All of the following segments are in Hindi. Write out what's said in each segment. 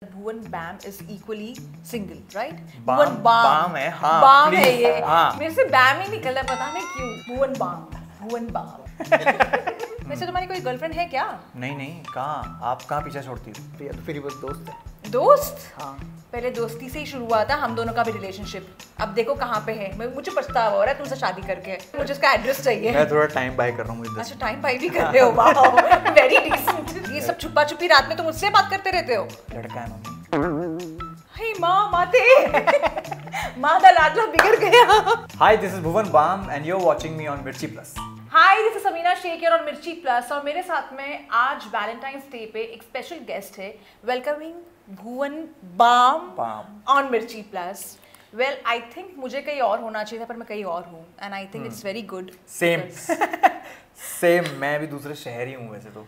Bhuvan Bam is equally single, right? Bam Bam है, हाँ बाम है please, ये, हाँ। मेरे से बैम ही निकला, पता नहीं क्यों। भुवन बाम, भुवन बाम। वैसे तुम्हारी कोई गर्लफ्रेंड है क्या? नहीं नहीं, कहाँ आप कहाँ पीछा छोड़ती हो? प्रिया तो मेरी बस दोस्त है। दोस्त? हाँ। पहले दोस्ती से ही शुरू हुआ था हम दोनों का भी रिलेशनशिप। अब देखो कहाँ पे है। मुझे पछतावा हो रहा है तुमसे शादी करके। मुझे उसका एड्रेस चाहिए। मैं थोड़ा टाइम बाय कर रहा हूँ इधर। अच्छा, टाइम बाय भी कर रहे हो? वाह, वेरी डिसेंट। ये सब छुपा छुपी रात में तुम मुझसे बात करते रहते हो? लड़का है मम्मी। हे माँ, माते। माँ का लाडला बिगड़ गया। Hi, this is Bhuvan Bam and you are watching me on Mirchi plus. Hi, this is Samina Shaikh और मिर्ची प्लस, और मेरे साथ में आज वैलेंटाइंस डे पे एक स्पेशल गेस्ट है। Welcoming Bhuvan balm on Mirchi plus. Well, I think मुझे कहीं और होना चाहिए था, पर मैं कहीं और हूँ, and I think it's very good. Same same, मैं भी दूसरे शहर ही हूँ वैसे तो।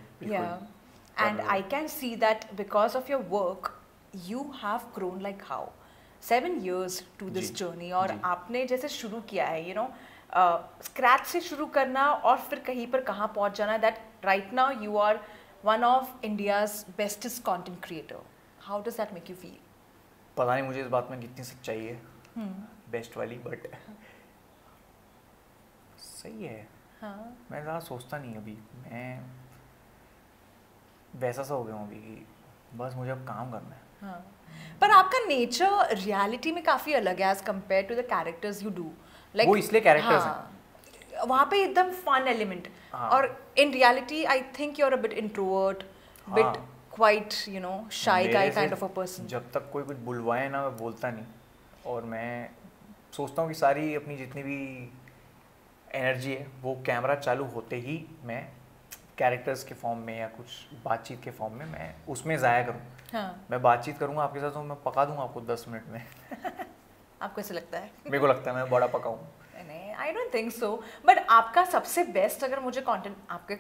And I can see that because of your work you have grown like how 7 years to this journey. और आपने जैसे शुरू किया है, यू नो, स्क्रैच से शुरू करना और फिर कहीं पर कहाँ पहुँच जाना, that right now you are one of India's bestest content creator. How does that make you feel? पता नहीं मुझे इस बात में कितनी सच्चाई है, बेस्ट वाली, बट सही है। हाँ। मैं ज़्यादा सोचता नहीं अभी, मैं वैसा सा हो गया हूँ अभी कि बस मुझे अब काम करना है। हाँ। पर आपका नेचर रियलिटी में काफ़ी अलग है as compare to the characters you do. वो इसलिए characters हैं वहाँ पे एकदम फन एलिमेंट। हाँ। और in reality I think you are a bit introvert, bit quiet, you know, shy guy kind of a person. जब तक कोई कुछ बुलवाए ना, मैं बोलता नहीं। और मैं सोचता हूँ कि सारी अपनी जितनी भी एनर्जी है वो कैमरा चालू होते ही मैं कैरेक्टर्स के फॉर्म में या कुछ बातचीत के फॉर्म में मैं उसमें ज़ाया करूँ। हाँ। मैं बातचीत करूँगा आपके साथ तो मैं पका दूँगा आपको 10 मिनट में। आपको ऐसा लगता है? मेरे को लगता है मैं बड़ा पकाऊँ। नहीं, I don't think so. But आपका सबसे बेस्ट, अगर मुझे कंटेंट, आपके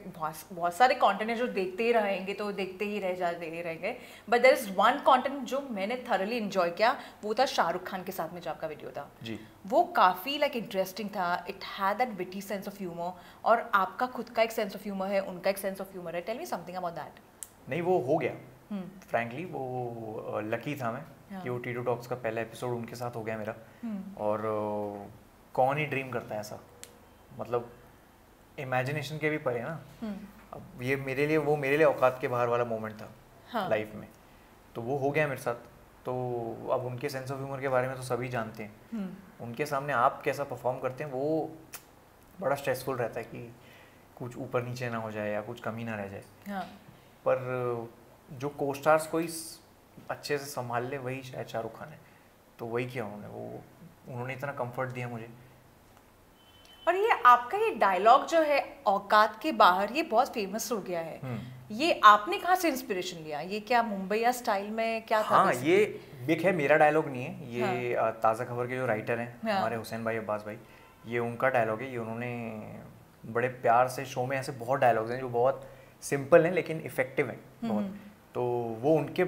बहुत सारे कंटेंट है जो देखते ही रहेंगे तो देखते ही रहेंगे, but there is one content जो मैंने थॉरली एंजॉय किया, वो था शाहरुख खान के साथ में जो आपका वीडियो था जी। वो काफ़ी लाइक इंटरेस्टिंग था। It had that witty sense of humour, और आपका खुद का एक सेंस ऑफ ह्यूमर है, उनका एक सेंस ऑफ ह्यूमर है। Tell me something about that. नहीं, वो हो गया फ्रैंकली, वो लकी था मैं कि वो टी2 टॉक्स का पहला एपिसोड उनके साथ हो गया मेरा। और कौन ही ड्रीम करता है ऐसा, मतलब इमेजिनेशन के भी परे ना। अब ये मेरे लिए औकात के बाहर वाला मोमेंट था लाइफ में, तो वो हो गया मेरे साथ। तो अब उनके सेंस ऑफ ह्यूमर के बारे में तो सभी जानते हैं। उनके सामने आप कैसा परफॉर्म करते हैं वो बड़ा स्ट्रेसफुल रहता है कि कुछ ऊपर नीचे ना हो जाए या कुछ कमी ना रह जाए। पर जो को स्टार्स को ही अच्छे से संभाल ले वही शायद शाहरुख खान है। तो वही किया उन्होंने इतना कंफर्ट दिया मुझे। और ये आपका ये डायलॉग जो है औकात के बाहर, ये बहुत फेमस हो गया है। ये आपने कहाँ से इंस्पिरेशन लिया? ये क्या मुंबईया स्टाइल में क्या था? हाँ, ये एक है, मेरा डायलॉग नहीं है ये। ताज़ा खबर के जो राइटर हैं हमारे हुसैन भाई, अब्बास भाई, ये उनका डायलॉग है। ये उन्होंने बड़े प्यार से, शो में ऐसे बहुत डायलॉग्स हैं जो बहुत सिंपल हैं लेकिन इफेक्टिव हैं बहुत। तो वो उनके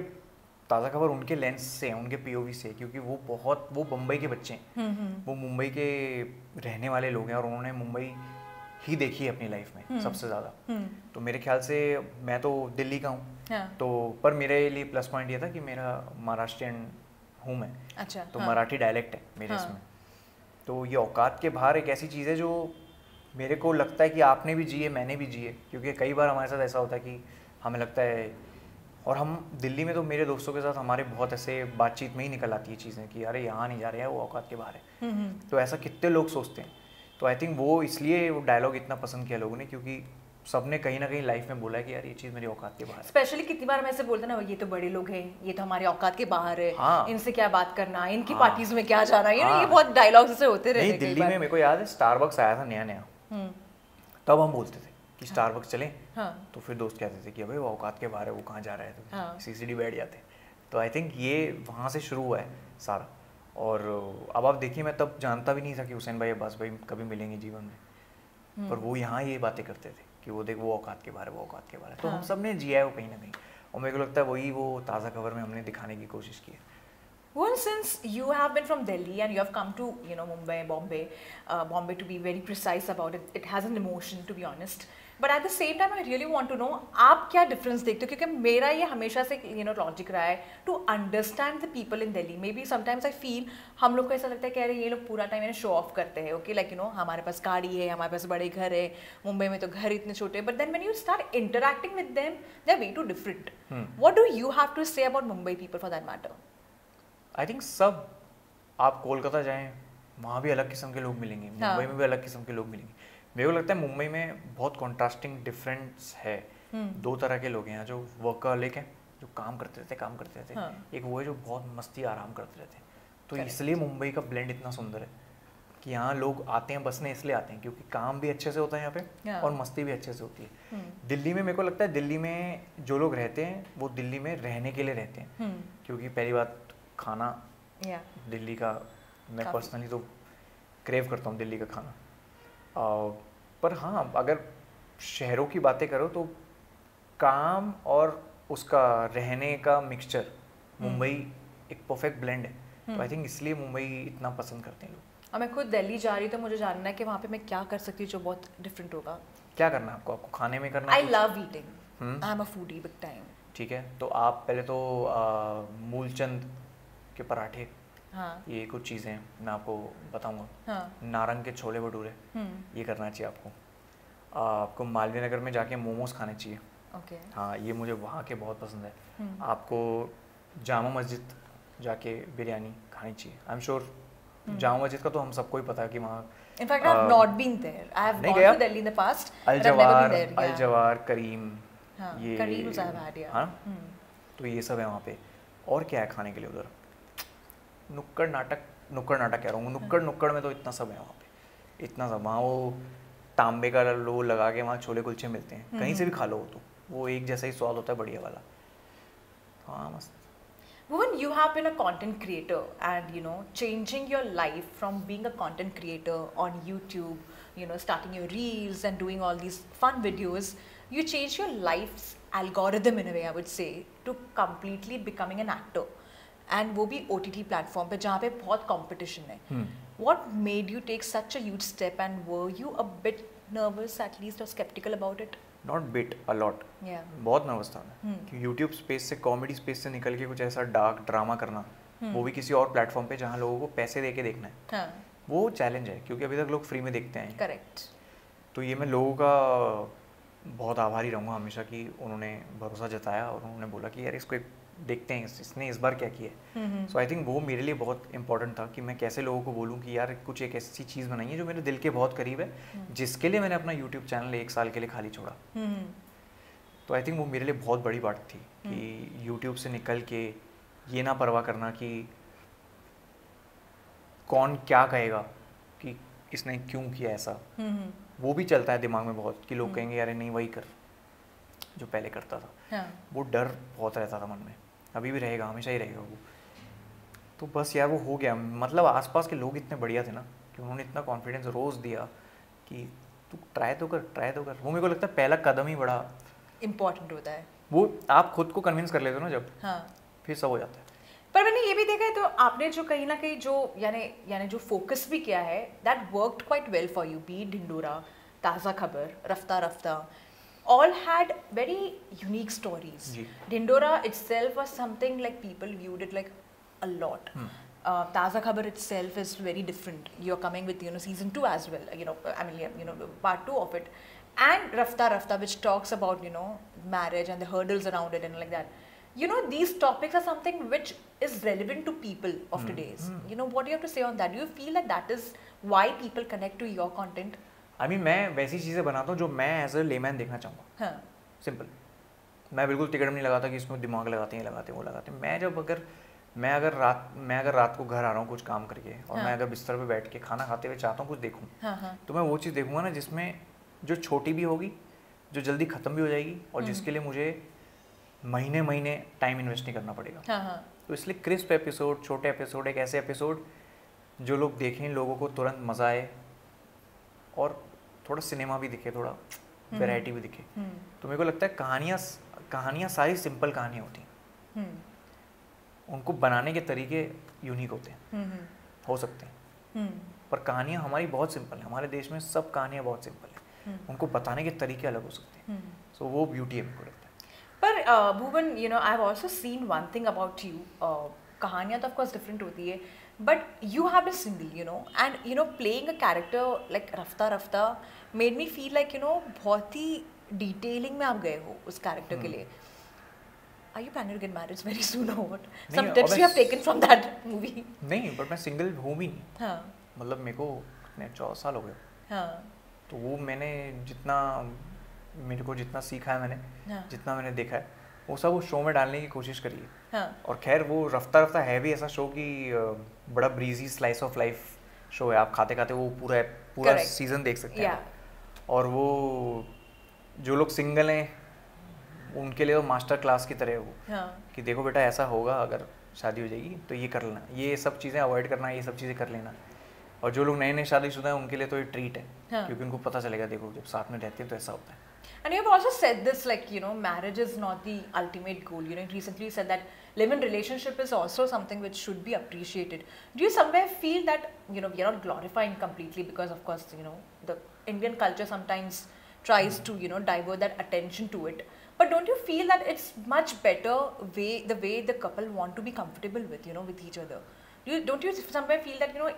ताज़ा खबर उनके लेंस से है, उनके पीओवी से, क्योंकि वो मुंबई के बच्चे हैं। वो मुंबई के रहने वाले लोग हैं और उन्होंने मुंबई ही देखी है अपनी लाइफ में सबसे ज़्यादा। तो मेरे ख्याल से, मैं तो दिल्ली का हूँ तो, पर मेरे लिए प्लस पॉइंट ये था कि मेरा महाराष्ट्रियन हूँ मैं। अच्छा। तो मराठी डायलेक्ट है मेरे इसमें। तो ये औकात के बाहर एक ऐसी चीज़ है जो मेरे को लगता है कि आपने भी जी है, मैंने भी जी है। क्योंकि कई बार हमारे साथ ऐसा होता है कि हमें लगता है, और हम दिल्ली में तो मेरे दोस्तों के साथ हमारे बहुत ऐसे बातचीत में ही निकल आती है चीज़ें कि अरे यहाँ नहीं जा रहे हैं, वो औकात के बाहर है। तो ऐसा कितने लोग सोचते हैं। तो आई थिंक वो इसलिए वो डायलॉग इतना पसंद किया लोगों ने, क्योंकि सबने कहीं ना कहीं लाइफ में बोला है कि यार ये चीज़ मेरी औकात के बाहर है। स्पेशली कितनी बार मैं ऐसे बोलते ना, ये तो बड़े लोग हैं, ये तो हमारे औकात के बाहर है। इनसे क्या बात करना, इनकी पार्टीज में क्या जाना, ये बहुत डायलॉग्स ऐसे होते रहते हैं। दिल्ली में मेरे को याद है स्टारबक्स आया था नया, तब हम बोलते थे कि स्टारबक्स चलें। तो फिर दोस्त कहते थे कि भाई वो औकात के बाहर है, वो कहाँ जा रहा है, तो सीसीडी बैठ जाते। तो आई थिंक ये वहाँ से शुरू हुआ है सारा। और अब आप देखिए, मैं तब जानता भी नहीं था कि हुसैन भाई, अब्बास भाई कभी मिलेंगे जीवन में, पर वो यहाँ ये बातें करते थे कि वो देख, वो औकात के बाहर है, वो औकात के बाहर है। तो हम सब ने जिया है वो कहीं ना कहीं, और मेरे को लगता है वही वो ताज़ा खबर में हमने दिखाने की कोशिश की है। Well, since you have been from Delhi and you have come to, you know, Mumbai, Bombay to be very precise about it, it has an emotion to be honest. But at the same time, I really want to know, आप क्या difference देखते हो? क्योंकि मेरा ये हमेशा से, you know, logic रहा है to understand the people in Delhi. Maybe sometimes I feel हम लोग को ऐसा लगता है कि अरे ये लोग पूरा टाइम शो ऑफ करते हैं, okay, like you know, हमारे पास गाड़ी है, हमारे पास बड़े घर है, मुंबई में तो घर इतने छोटे. But then when you start interacting with them, they're way too different. What do you have to say about Mumbai people for that matter? I think सब, आप कोलकाता जाएं वहाँ भी अलग किस्म के लोग मिलेंगे, मुंबई में भी अलग किस्म के लोग मिलेंगे. मेरे को लगता है मुंबई में बहुत कॉन्ट्रास्टिंग डिफरेंस है. दो तरह के लोग हैं यहाँ, जो वर्कaholic हैं, जो काम करते रहते हैं. एक वो है जो बहुत मस्ती आराम करते रहते हैं. तो इसलिए मुंबई का ब्लेंड इतना सुंदर है कि यहाँ लोग आते हैं बसने इसलिए आते हैं क्योंकि काम भी अच्छे से होता है यहाँ पे और मस्ती भी अच्छे से होती है. दिल्ली में मेरे को लगता है दिल्ली में जो लोग रहते हैं वो दिल्ली में रहने के लिए रहते हैं, क्योंकि पहली बात खाना दिल्ली का, मैं पर्सनली तो क्रेव करता हूँ दिल्ली का खाना. पर हाँ, अगर शहरों की बातें करो तो काम और उसका रहने का मिक्सचर मुंबई एक परफेक्ट ब्लेंड है. तो आई थिंक इसलिए मुंबई इतना पसंद करते हैं लोग. और मैं खुद दिल्ली जा रही हूँ तो मुझे जानना है कि वहाँ पे मैं क्या कर सकती हूँ जो बहुत डिफरेंट होगा. क्या करना है आपको? आपको खाने में करना है? I love eating, I am a foodie big time. ठीक है, तो आप पहले तो मूलचंद के पराठे, हाँ, ये कुछ चीज़ें मैं आपको बताऊंगा. हाँ, नारंग के छोले भटूरे, ये करना चाहिए आपको. आपको मालवीय नगर में जाके मोमोज खाने चाहिए. ओके. हाँ, ये मुझे वहाँ के बहुत पसंद है. आपको जामा मस्जिद जाके बिरयानी खानी चाहिए. I am sure Jama Masjid का तो हम सबको ही पता है कि वहाँ, In fact, I have not been there. I have gone to Delhi in the past, but I've never been there. अल जवार, करीम, हाँ, ये करीम I have had, yeah. हाँ, तो ये सब है वहाँ पे. और क्या है खाने के लिए उधर? नुक्कड़ नाटक कह रहा हूँ, नुक्कड़ में तो इतना सब है वहाँ पे, इतना सब. वहाँ वो तांबे का लो लगा के वहाँ छोले कुलचे मिलते हैं, कहीं से भी खा लो तो वो एक जैसा ही स्वाद होता है, बढ़िया वाला. हाँ, मस्त. Bhuvan, you have been a content creator and, you know, changing your life from being a content creator on YouTube, you know, starting your reels and doing all these fun videos, you changed your life's algorithm in a way, I would say, to completely becoming an actor. And वो भी OTT platform पे जहाँ पे बहुत competition है. What made you take such a huge step and were you a bit nervous at least or skeptical about it? Not bit, a lot. Yeah. बहुत नर्वस था मैं कि YouTube स्पेस से, कॉमेडी स्पेस से निकल के कुछ ऐसा डार्क ड्रामा करना, वो भी किसी और प्लेटफॉर्म पे जहाँ लोगों को पैसे दे के देखना है. हाँ. वो चैलेंज है क्योंकि अभी तक लोग फ्री में देखते हैं. करेक्ट. तो ये मैं लोगों का बहुत आभारी रहूँगा हमेशा कि उन्होंने भरोसा जताया और उन्होंने बोला कि यार इसको देखते हैं, इसने इस बार क्या किया. सो आई थिंक वो मेरे लिए बहुत इंपॉर्टेंट था कि मैं कैसे लोगों को बोलूँ कि यार कुछ एक ऐसी चीज़ बनाई है जो मेरे दिल के बहुत करीब है, जिसके लिए मैंने अपना यूट्यूब चैनल 1 साल के लिए खाली छोड़ा. तो आई थिंक वो मेरे लिए बहुत बड़ी बात थी कि यूट्यूब से निकल के ये ना परवाह करना कि कौन क्या कहेगा, कि इसने क्यों किया ऐसा. वो भी चलता है दिमाग में बहुत कि लोग कहेंगे यार नहीं वही कर जो पहले करता था. हाँ. वो डर बहुत रहता था मन में, अभी भी रहेगा, हमेशा ही रहेगा वो. तो बस यार वो हो गया. मतलब आसपास के लोग इतने बढ़िया थे ना कि उन्होंने इतना कॉन्फिडेंस रोज़ दिया कि तू ट्राई तो कर. वो मेरे को लगता है पहला कदम ही बड़ा इम्पोर्टेंट होता है. वो आप खुद को कन्विंस कर लेते हो ना जब, हाँ, फिर सब हो जाता है. पर मैंने ये भी देखा है, तो आपने जो कहीं ना कहीं जो यानी जो फोकस भी किया है, that worked quite well for you. बी ढिंडोरा, ताज़ा खबर, रफ्ता रफ्ता, all had very unique stories. Dindora itself was something like people viewed it like a lot. Taza Khabar itself is very different. You're coming with, you know, season 2 as well. You know, I mean, you know, part 2 of it, and Rafta Rafta, which talks about, you know, marriage and the hurdles around it and like that. You know, these topics are something which is relevant to people of today's. You know, what do you have to say on that? Do you feel that that is why people connect to your content? I mean, मैं वैसी चीज़ें बनाता हूँ जो मैं एज अ लेमैन देखना चाहूँगा. हाँ. सिंपल. मैं बिल्कुल टिकट नहीं लगाता कि इसमें दिमाग लगाते हैं, वो लगाते हैं. मैं अगर रात को घर आ रहा हूँ कुछ काम करके और हाँ. मैं अगर बिस्तर पे बैठ के खाना खाते हुए चाहता हूँ कुछ देखूँ, हाँ. तो मैं वो चीज़ देखूँगा ना जिसमें जो छोटी भी होगी, जो जल्दी ख़त्म भी हो जाएगी और जिसके लिए मुझे महीने टाइम इन्वेस्ट नहीं करना पड़ेगा. हाँ. तो इसलिए क्रिस्प एपिसोड, छोटे एपिसोड, एक ऐसे एपिसोड जो लोग देखें, लोगों को तुरंत मज़ा आए और थोड़ा सिनेमा भी दिखे, थोड़ा वैरायटी भी दिखे. तो मेरे को लगता है कहानियाँ सारी सिंपल कहानियाँ होती हैं. उनको बनाने के तरीके यूनिक होते हैं, हो सकते हैं, पर कहानियाँ हमारी बहुत सिंपल है। हमारे देश में सब कहानियाँ बहुत सिंपल है, उनको बताने के तरीके अलग हो सकते हैं। सो वो ब्यूटी है मेरे को लगता है। पर Bhuvan, you know, I have also seen one thing about you, कहानियाँ तो ऑफ कोर्स डिफरेंट होती है, but you have been single, you know, and you know playing a character like Rafta Rafta made me feel like, you know, बहुत ही डिटेलिंग में आप गए हो उस कैरेक्टर के लिए. Are you planning to get married very soon or what? Some tips you have taken from that movie. नहीं, बट मैं सिंगल हूँ भी नहीं. हाँ. मतलब मेरे को 14 साल हो गए. हाँ. तो वो मैंने जितना मेरे को जितना सीखा है मैंने, हाँ. जितना मैंने देखा है, वो सब वो शो में डालने की कोशिश करी है. हाँ. और खैर वो रफ्ता रफ्ता है भी ऐसा शो कि बड़ा breezy slice of life show है. आप खाते खाते वो पूरा सीजन देख सकते हैं. और वो जो लोग सिंगल हैं उनके लिए तो मास्टर क्लास की तरह है वो. हाँ. कि देखो बेटा ऐसा होगा, अगर शादी हो जाएगी तो ये कर लेना, ये सब चीज़ें अवॉइड करना, ये सब चीज़ें कर लेना. और जो लोग नए नए शादीशुदा हैं उनके लिए तो ये ट्रीट है. हाँ. क्योंकि उनको पता चलेगा, देखो जब साथ में रहते हैं तो ऐसा होता है. And you have also said this, like, you know, marriage is not the ultimate goal. You know, recently you said that live-in relationship is also something which should be appreciated. Do you somewhere feel that, you know, we are not glorifying completely because, of course, you know, the Indian culture sometimes tries to, you know, divert that attention to it. But don't you feel that it's much better the way the couple want to be comfortable with, you know, with each other? Don't you somewhere feel that, you know,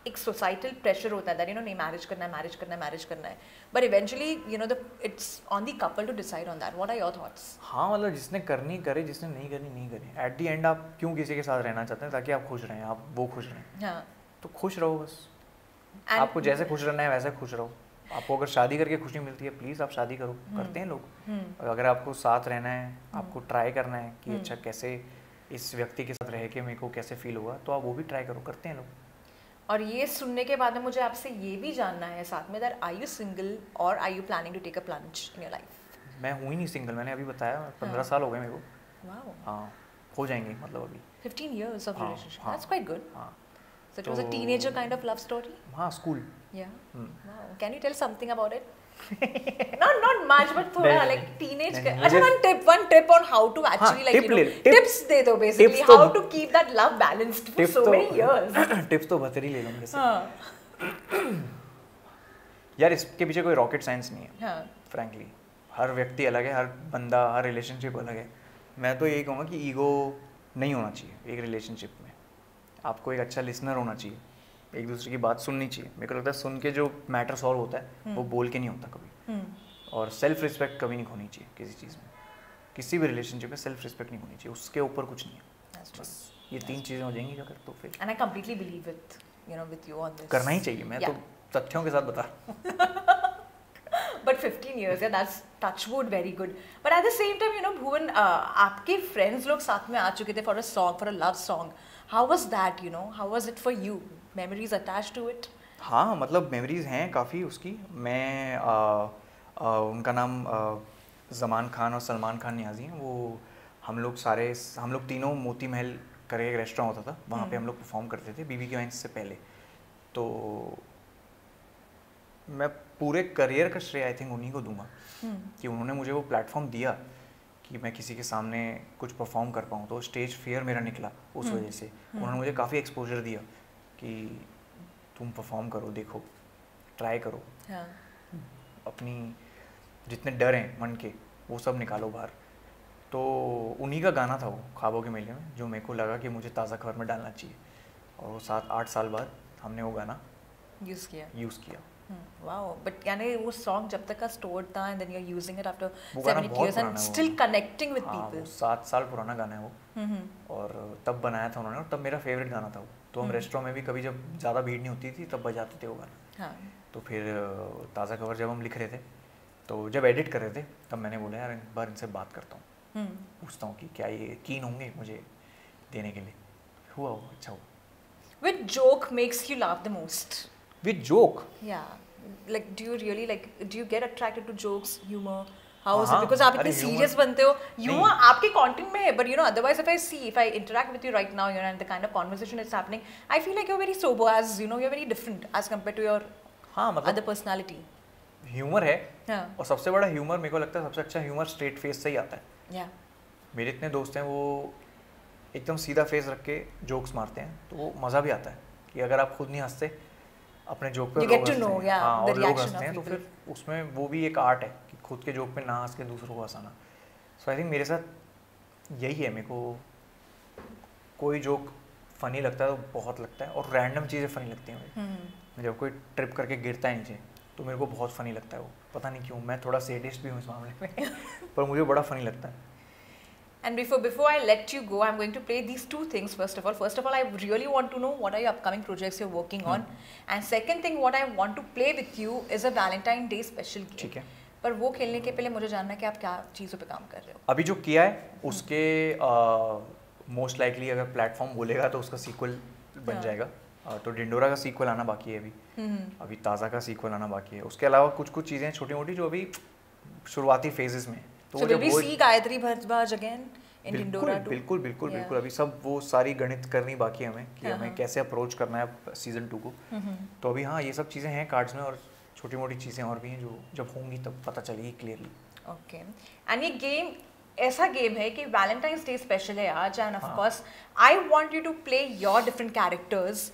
एक सोसाइटल प्रेशर होता है that, you know, नहीं मैरिज करना है, but eventually, you know, it's on the couple to decide on that. What are your thoughts? हाँ, मतलब जिसने करनी करे, जिसने नहीं करनी नहीं करे. At the end आप क्यों किसी के साथ रहना चाहते हैं? ताकि आप खुश रहें, आप वो खुश रहें. हाँ. तो खुश रहो बस. आपको जैसे खुश रहना है वैसे खुश रहो. आपको अगर शादी करके खुशी मिलती है, प्लीज़ आप शादी करो. करते हैं लोग. अगर आपको साथ रहना है, आपको ट्राई करना है कि अच्छा कैसे इस व्यक्ति के साथ रह के मेरे को कैसे फील होगा, तो आप वो भी ट्राई करो. करते हैं लोग. और ये सुनने के बाद में मुझे आपसे ये भी जानना है साथ में, दैट आर यू सिंगल और are you planning to take a plunge in your life? मैं हूँ ही नहीं सिंगल. मैंने अभी बताया 15 साल हो गए मेरे को. वाओ. हाँ, हो जाएंगे मतलब अभी 15 years of relationship. That's quite good. हाँ. So it was a teenager kind of love story? हाँ, school. Yeah. Wow. Can you tell something about it? not much, but थोड़ा like teenage. अच्छा, one tip on how to actually like, you know, tips दे दो basically how to keep that love balanced for so many years. Tips तो बतेरी ले लूँगे से. यार इसके पीछे कोई रॉकेट साइंस नहीं है. Frankly, हर व्यक्ति अलग है, हर बंदा, हर रिलेशनशिप अलग है. मैं तो यही कहूँगा कि ईगो नहीं होना चाहिए एक रिलेशनशिप में. आपको एक अच्छा लिसनर होना चाहिए, एक दूसरे की बात सुननी चाहिए. मेरे को लगता है सुन के जो मैटर सॉल्व होता है वो बोल के नहीं होता कभी. और सेल्फ रिस्पेक्ट कभी नहीं खोनी चाहिए किसी चीज़ में. किसी भी रिलेशनशिप में सेल्फ रिस्पेक्ट नहीं होनी चाहिए. उसके ऊपर कुछ नहीं है. बस ये 3 चीज़ें हो जाएंगी अगर, तो फिर. And I completely believe with, you know, with you on this. करना ही चाहिए. मैं तो तथ्यों के साथ बता रहा हूँ. But 15 years, yeah, that's touch wood, very good. But at the same time, you know, Bhuvan, आपके friends लोग साथ में आ चुके थे for a song, for a love song. How was that, you know? How was it for you? Memories attached to it? हाँ, मतलब memories हैं काफ़ी उसकी. मैं उनका नाम ज़मान खान और सलमान खान नियाज़ी हैं. वो हम लोग तीनों मोती महल करके एक रेस्टोरेंट होता था, वहाँ पे हम लोग परफॉर्म करते थे BBQ इवेंट्स से पहले. तो मैं पूरे करियर का श्रेय आई थिंक उन्हीं को दूंगा कि उन्होंने मुझे वो प्लेटफॉर्म दिया कि मैं किसी के सामने कुछ परफॉर्म कर पाऊँ. तो स्टेज फियर मेरा निकला उस वजह से. उन्होंने मुझे काफ़ी एक्सपोजर दिया कि तुम परफॉर्म करो, देखो, ट्राई करो. हाँ. अपनी जितने डर हैं मन के वो सब निकालो बाहर. तो उन्हीं का गाना था वो, ख्वाबों के मेले में, जो मेरे को लगा कि मुझे ताज़ा खबर में डालना चाहिए. और वो 7-8 साल बाद हमने वो गाना यूज़ किया. Wow, but यानी वो song जब तक का stored था and then you're using it after 7 years and still connecting with people. 7 साल पुराना गाना है वो. और तब बनाया था उन्होंने, और तब मेरा फेवरेट गाना था वो. तो हम रेस्टोरेंट में भी कभी जब ज़्यादा भीड़ नहीं होती थी तब बजाते थे वो गाना. तो फिर ताज़ा खबर जब हम लिख रहे थे, तो जब एडिट कर रहे थे, तब मैंने बोला यार एक बार इनसे बात करता हूँ, पूछता हूँ कि क्या ये कीन होंगे मुझे देने के लिए. हुआ वो अच्छा हुआ. Which joke makes you laugh the most? With joke? Yeah. Like, do you get attracted to jokes, humor? How is it? Because आप इतने serious बनते हो. Humor आपके content में है, but you know, otherwise if I interact with you right now, you know, and the kind of conversation that's happening, I feel like you're very sober, as you know, you're very different as compared to your other personality. Humor है. और सबसे बड़ा humor मेरे को लगता है सबसे अच्छा humor straight face से ही आता है. Yeah. मेरे इतने दोस्त हैं वो एकदम सीधा फेस रख के जोक्स मारते हैं तो वो मज़ा भी आता है कि अगर आप खुद नहीं हंसते अपने जोक पे लोग हंसते हैं, हाँ, और लोग हंसते हैं तो फिर उसमें वो भी एक आर्ट है कि खुद के जोक पे ना हंस के दूसरों को हंसाना। सो आई थिंक मेरे साथ यही है, मेरे को कोई जोक फ़नी लगता है तो बहुत लगता है, और रैंडम चीज़ें फ़नी लगती हैं मुझे। जब कोई ट्रिप करके गिरता है नीचे तो मेरे को बहुत फ़नी लगता है वो, पता नहीं क्यों, मैं थोड़ा सेडिस्ट भी हूँ इस मामले में पर मुझे बड़ा फ़नी लगता है। And before I let you go, I'm going to play these two things. First of all, I really want to know what are your upcoming projects you're working on. And second thing, what I want to play with you is a Valentine Day special game. ठीक है। पर वो खेलने के पहले मुझे जानना है कि आप क्या चीज़ों पे काम कर रहे हो। अभी जो किया है उसके मोस्ट लाइकली अगर प्लेटफॉर्म बोलेगा तो उसका सीक्वल बन जाएगा। तो डिंडोरा का सीक्वल आना बाकी है अभी ताज़ा का सीक्वल आना बाकी है। उसके अलावा कुछ चीज़ें छोटी मोटी जो अभी शुरुआती फेजेस में, तो so will we see Gayatri Bhardwaj again in Dindora too? बिल्कुल अभी सब वो सारी गणित करनी बाकी है हमें कि हमें कैसे अप्रोच करना है सीजन 2 को। तो अभी हाँ ये सब चीज़ें हैं कार्ड्स में, और छोटी मोटी चीज़ें और भी हैं जो जब होंगी तब पता चलेगी क्लियरली। ओके, एंड ये गेम ऐसा गेम है कि वैलेंटाइंस डे स्पेशल है आज, and of course I want you to play your different characters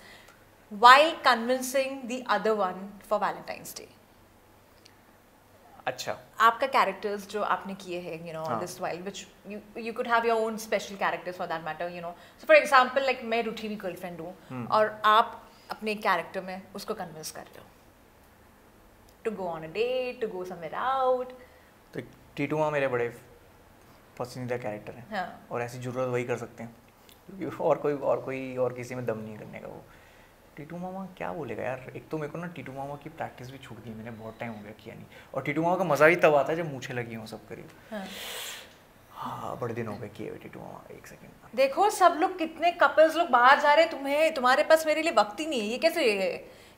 while convincing the other one for Valentine's day. अच्छा, आपका कैरेक्टर्स जो आपने किए हैं, you know, this while which you could have your own special characters for that matter, you know. So for example like मैं रूठी हुई गर्लफ्रेंड हूँ और आप अपने कैरेक्टर में उसको कन्विंस कर रहे हो to go on a date, to go somewhere out. तो टीटू माँ मेरे बड़े पसंदीदा कैरेक्टर हैं। हाँ। और ऐसी ज़रूरत वही कर सकते हैं क्योंकि और किसी में दम नहीं करने का। वो टीटू मामा क्या बोलेगा यार। एक तो मेरे को ना टीटू मामा की प्रैक्टिस भी छूट गई, मैंने बहुत टाइम हो गया किया नहीं। और टीटू मामा का मज़ा भी तब आता है जब मूछें लगी हों सब करीब। हाँ बड़े दिन हो गए किए हुए टीटू मामा। एक सेकंड देखो सब लोग कितने कपल्स लोग बाहर जा रहे हैं, तुम्हारे पास मेरे लिए वक्त ही नहीं है।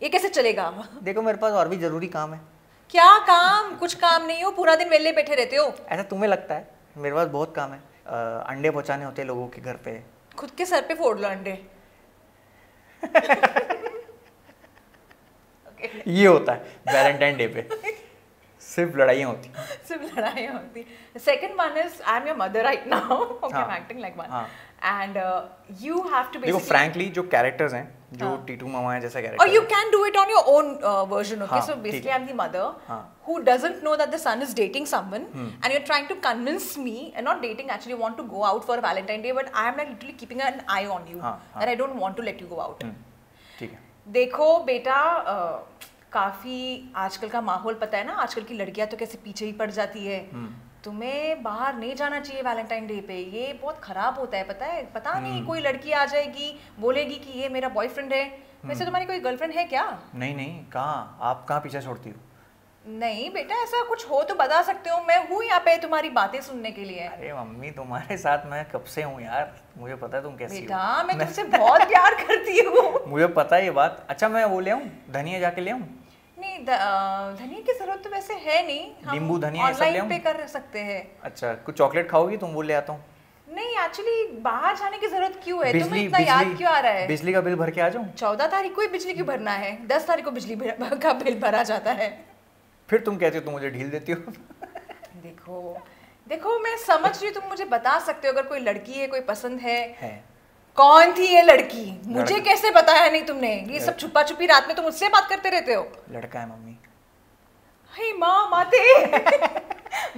ये कैसे चलेगा? देखो मेरे पास और भी ज़रूरी काम है। क्या काम? कुछ काम नहीं हो, पूरा दिन वेले बैठे रहते हो। ऐसा तुम्हें लगता है? मेरे पास बहुत काम है। अंडे पहुँचाने होते हैं लोगों के घर पे। खुद के सर पे फोड़ लो अंडे। ये होता है वैलेंटाइन डे पे, सिर्फ लड़ाइयाँ होती। Second one is I'm your mother right now. Okay, I'm acting like one. And you have to basically. देखो frankly जो characters हैं, जो टीटू मामा है जैसा character. Or you can do it on your own version. Okay, so basically I'm the mother who doesn't know that the son is dating someone, and you're trying to convince me, and not dating actually, want to go out for a Valentine Day, but I am like literally keeping an eye on you, and I don't want to let you go out. ठीक है। देखो बेटा, काफ़ी आजकल का माहौल पता है ना, आजकल की लड़कियां तो कैसे पीछे ही पड़ जाती है। तुम्हें बाहर नहीं जाना चाहिए वैलेंटाइन डे पे, ये बहुत ख़राब होता है, पता है? पता नहीं कोई लड़की आ जाएगी बोलेगी कि ये मेरा बॉयफ्रेंड है। वैसे तुम्हारी कोई गर्लफ्रेंड है क्या? नहीं, कहाँ, आप कहाँ पीछा छोड़ती हो? नहीं बेटा, ऐसा कुछ हो तो बता सकते हो, मैं हूँ यहाँ पे तुम्हारी बातें सुनने के लिए। अरे मम्मी तुम्हारे साथ मैं कब से हूँ यार, मुझे पता है तुम कैसी हो। बेटा मैं तुमसे बहुत प्यार करती हूँ। मुझे पता है ये बात। अच्छा मैं वो ले आऊँ, धनिया जाके ले आऊँ? नहीं, धनिया की जरूरत तो वैसे है नहीं, नींबू धनिया ऑनलाइन पे कर सकते हैं। अच्छा कुछ चॉकलेट खाओगी तुम? वो ले आता हूँ। नहीं एक्चुअली बाहर जाने की जरूरत क्यों है? तुम्हें इतना याद क्यों आ रहा है? बिजली का बिल भर के आ जाऊँ? 14 तारीख को ही बिजली क्यों भरना है? 10 तारीख को बिजली का बिल भरा जाता है। फिर तुम कहते हो तुम मुझे ढील देती हो। देखो मैं समझ रही हूँ, तुम मुझे बता सकते हो अगर कोई लड़की है, कोई पसंद है। कौन थी ये लड़की? मुझे कैसे बताया नहीं तुमने? ये सब छुपा छुपी रात में तुम मुझसे बात करते रहते हो। लड़का है मम्मी। हे माँ माते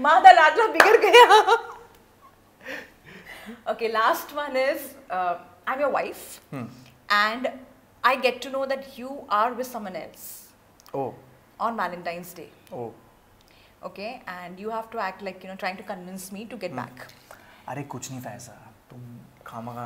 मादा लाडला बिगड़ गया। Okay, last one is I'm your wife and I get to know that you are with someone else. Oh. On Valentine's Day. Oh. Okay, and you have to act like, you know, trying to convince me to get back. अरे कुछ नहीं था ऐसा, तुम खामखा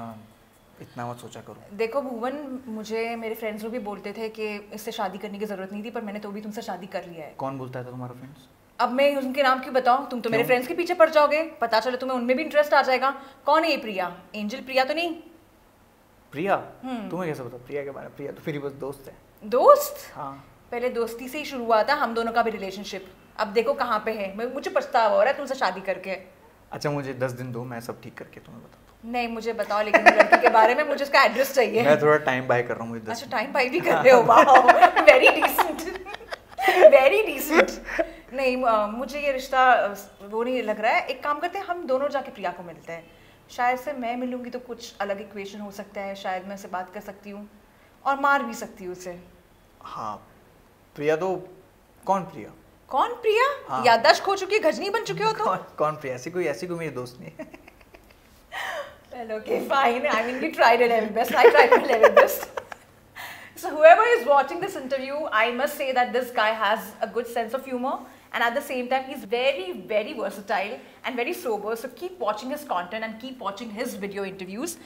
इतना मत सोचा करो। देखो भुवन, मुझे मेरे फ्रेंड्स लोग भी बोलते थे कि इससे शादी करने की जरूरत नहीं थी, पर मैंने तो भी तुमसे शादी कर लिया है। कौन बोलता था तुम्हारा फ्रेंड्स? अब मैं उनके नाम क्यों बताऊं? तुम तो मेरे फ्रेंड्स के पीछे पड़ जाओगे, पता चले तुम्हें उनमें भी इंटरेस्ट आ जाएगा। कौन है ये प्रिया? एंजल प्रिया तो नहीं? प्रिया? तुम्हें कैसे पता प्रिया के बारे में? प्रिया तो मेरी बस दोस्त है। दोस्त? हाँ। पहले दोस्ती से ही शुरू हुआ था हम दोनों का भी रिलेशनशिप, अब देखो कहाँ पे है। मुझे पछतावा हो रहा है तुमसे शादी करके। अच्छा मुझे 10 दिन दो, मैं सब ठीक करके तुम्हें बताता हूँ। नहीं मुझे बताओ लेकिन लड़की के बारे में, मुझे उसका एड्रेस चाहिए। मैं थोड़ा टाइम बाय कर रहा हूँ। अच्छा टाइम बाय भी कर रहे हो? Wow, very decent, very decent. नहीं मुझे ये रिश्ता वो नहीं लग रहा है। एक काम करते हैं, हम दोनों जाके प्रिया को मिलते हैं, शायद से मैं मिलूंगी तो कुछ अलग इक्वेशन हो सकता है, शायद मैं उससे बात कर सकती हूँ और मार भी सकती हूँ उसे। हाँ प्रिया तो कौन प्रिया? कौन प्रिया? हाँ। याददाश्त खो चुकी है, गजनी बन चुके हो तो? कौन प्रिया? ऐसी कोई मेरी दोस्त नहीं है। Well, okay, fine. I mean, we tried our level best. I tried my level best. So whoever is watching this interview, I must say that this guy has a good sense of humor, and at the same time, he's very, very versatile and very sober. So keep watching his content and keep watching his video interviews.